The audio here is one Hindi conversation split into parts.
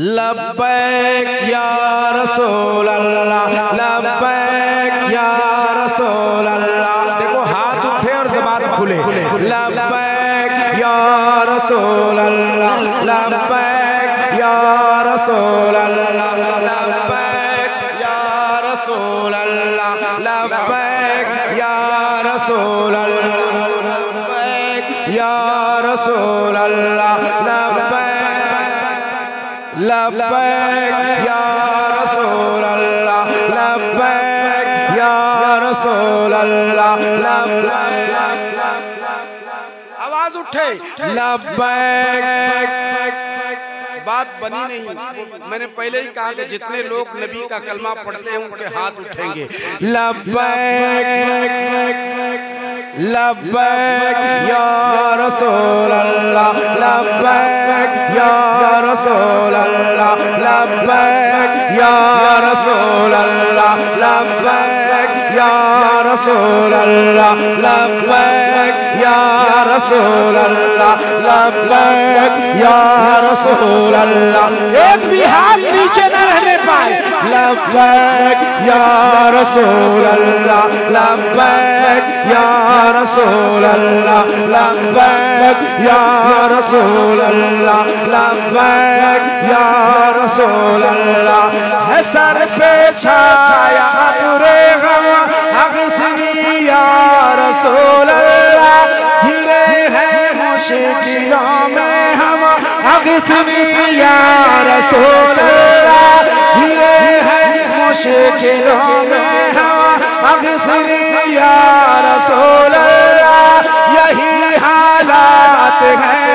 लब्बैक या रसूल अल्लाह, लब्बैक या रसूल अल्लाह। देखो हाथ उठे और ज़बान खुले। लब्बैक या रसूल अल्लाह, लब्बैक या रसूल अल्लाह, लब्बैक या रसूल अल्लाह, लब्बैक या रसूल अल्लाह, लब्बैक या रसूल अल्लाह, लब्बैक या रसूल अल्लाह, लब्बैक या रसूल अल्लाह, लब्बैक। आवाज उठे लब्बैक। बात बनी नहीं। मैंने पहले ही कहा कि जितने लोग नबी का कलमा पढ़ते हैं उनके हाथ उठेंगे। लब्बैक लब्बैक या रसूल अल्लाह, लब्बैक या रसूल अल्लाह, लब्बैक या रसूल अल्लाह, लब्बैक या रसूल अल्लाह, लब्बैक या रसूल अल्लाह, लब्बैक या रसूल अल्लाह। एक भी हाथ नीचे न रहने पाए। लब्बैक या रसूल अल्लाह, लब्बैक या रसूल अल्लाह, लब्बैक या रसूल अल्लाह, लब्बैक या रसूल अल्लाह। है सर पे छाया अब्रे गम, अग़िथनी या रसूल अल्लाह। घिरे हैं मुश्किलों में हम, अग़िथनी या रसूल अल्लाह। घिरे हैं मुश्किलों में हम, अग़िथनी या रसूल अल्लाह। यही हालात हैं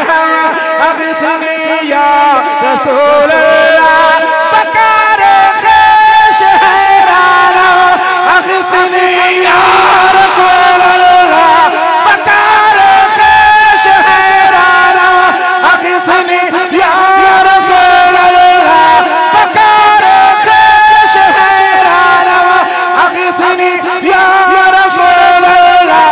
हम, अग़िथनी या रसूल अल्लाह। पकारे ख़ैश हैराना, अग़िथनी या रसूल अल्लाह। पकारे ख़ैश हैराना, अग़िथनी या रसूल अल्लाह। पकारे ख़ैश हैराना, अग़िथनी या रसूल अल्लाह।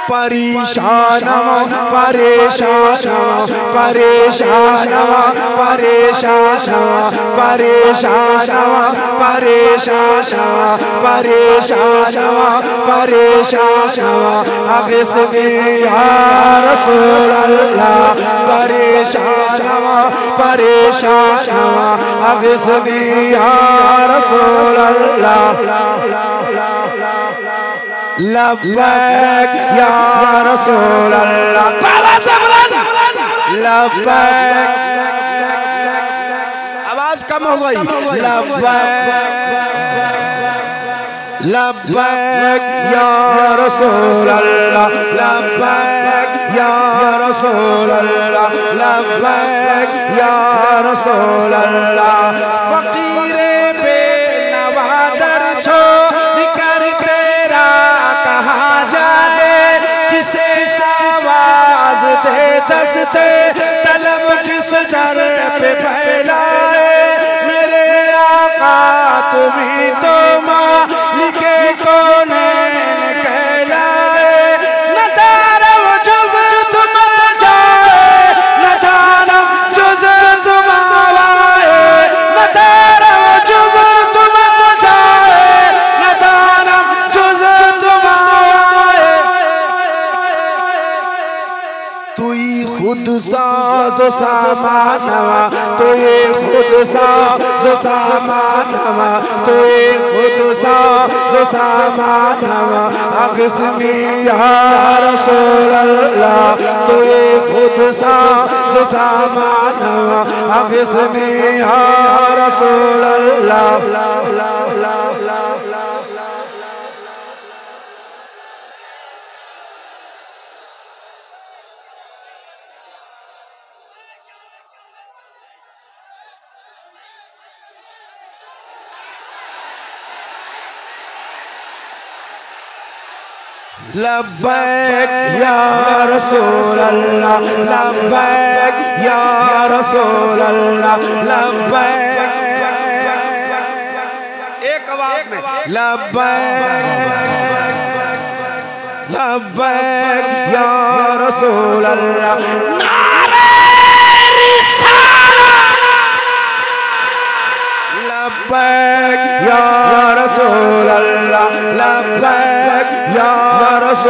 परेशानवा परेशानवा परेशानवा परेशानवा परेशानवा परेशानवा परेशानवा परेशानवा, अग़िथनी या रसूल अल्लाह। परेशानवा परेशानवा, अग़िथनी या रसूल अल्लाह। लब्बैक या रसूल अल्लाह। लब्बैक। आवाज कम हो गई। लब्बैक लब्बैक या रसूल अल्लाह, लब्बैक या रसूल अल्लाह, लब्बैक या रसूल अल्लाह। फकीरे बेनवा दर छोड़ कर तेरा कहाँ जाए, किसे आवाज दे दस्ते तलब किस दर पे फैलाए। मेरे आका तुम्ही तो मालिके कौनैन कहलाए। न दारव जुज़ तुम जाए, न दानव जुज़ तुम आवाए। न दारव जुज़ तुम जाए, न दानव जुज़ तुम आवाए। तुई खुद साज़ सामानवा, तुई खुद साज़ सामानवा, तुई खुद साज़ सामानवा। अग़िथनी या रसूल अल्लाह। तुई खुद साज़ सामानवा, अग़िथनी या रसूल अल्लाह। लब्बैक या रसूल अल्लाह, लब्बैक या रसूल अल्लाह, लब्बैक। एक आवाज में लब्बैक लब्बैक या रसूल अल्लाह। नारे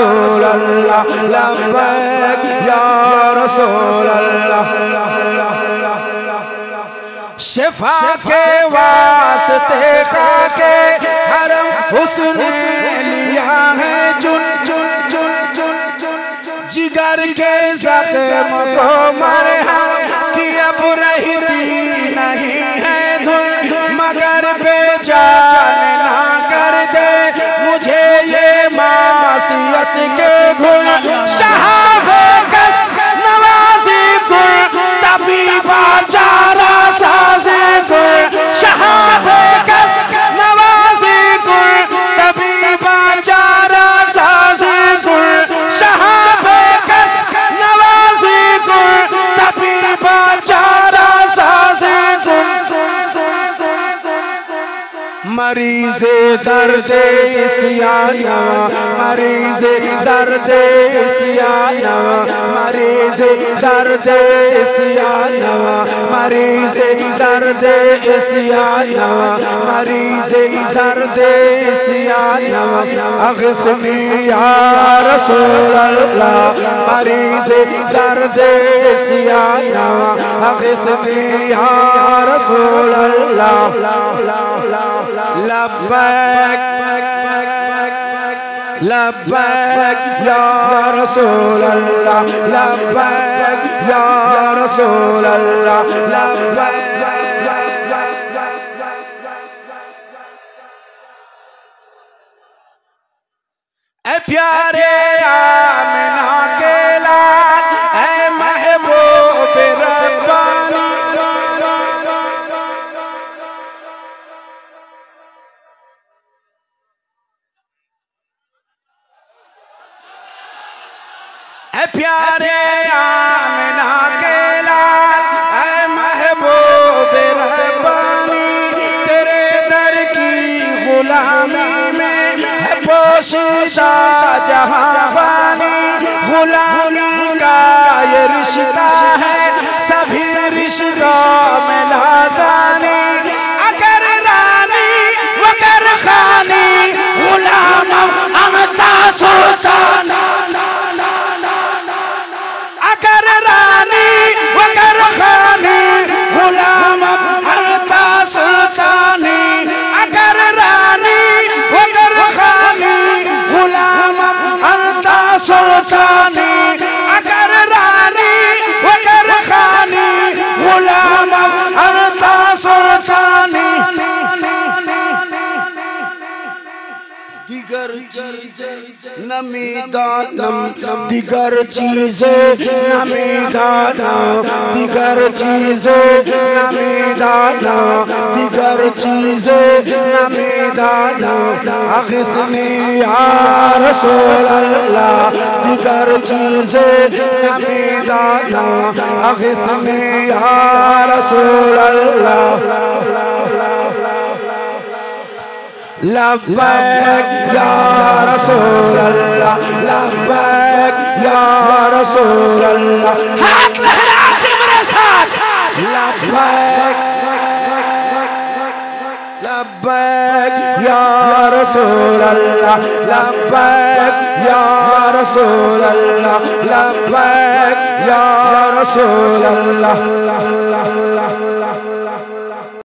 रसूल अल्लाह लब्बैक या रसूल अल्लाह। शिफा के वास्ते खाके हरम हुस्न लिया है चुन चुन चुन चुन चुन जिगर के जख्म को मरहम कि अब रहती नहीं है धुन मगर बेजान ना कर दे मुझे ये मासियत के घुल शहाबे कस नवाज़ी गुल तबीबा चारा साज़े गुल शहाबे कस नवाज़ी गुल तबीबा चारा साज़े गुल शहाबे कस नवाज़ी गुल तबीबा चारा साज़े गुल मरीज़े दर्दे इस्याना मरीज़े दर्दे इस्याना मरीज़े दर्दे इस्याना मरीज़े दर्दे इस्याना मरीज़े दर्दे इस्याना अग़िथनी या रसूल अल्लाह मरीज़े दर्दे इस्याना अग़िथनी या रसूल अल्लाह लब्बैक लब्बैक या रसूल अल्लाह लब्बैक या रसूल अल्लाह लब्बैक। ऐ प्यारे आमिना के लाल ऐ महबूब रब्बानी ऐ प्यारे आमिना के लाल ऐ महबूब रब्बानी तेरे दर की गुलामी में है पोशीदा जहां बानी गुलामी का ये रिश्ता है सभी रिश्तों में लादानी अगर रानी वगर खानी गुलाम अमता सुल्तान अगर रानी वगर खानी गुलाम अमता सुल्तानी अगर रानी वगर खानी गुलाम अमता सुल्तानी अगर रानी वगर खानी गुलाम अमता सुल्तानी दिगर चीज़ें नमी दानम दिगर चीज़ें नमी दानम दिगर चीज़ें नमी दानम दिगर चीज़ें नमी दानम अग़िथनी या रसूल अल्लाह दिगर चीज़ें नमी दानम अग़िथनी या रसूल अल्लाह लब्बैक या रसूल अल्लाह लब्बैक या रसूल अल्लाह हाथ लहरा के मेरे साथ लब्बैक लब्बैक या रसूल अल्लाह लब्बैक या रसूल अल्लाह लब्बैक या रसूल अल्लाह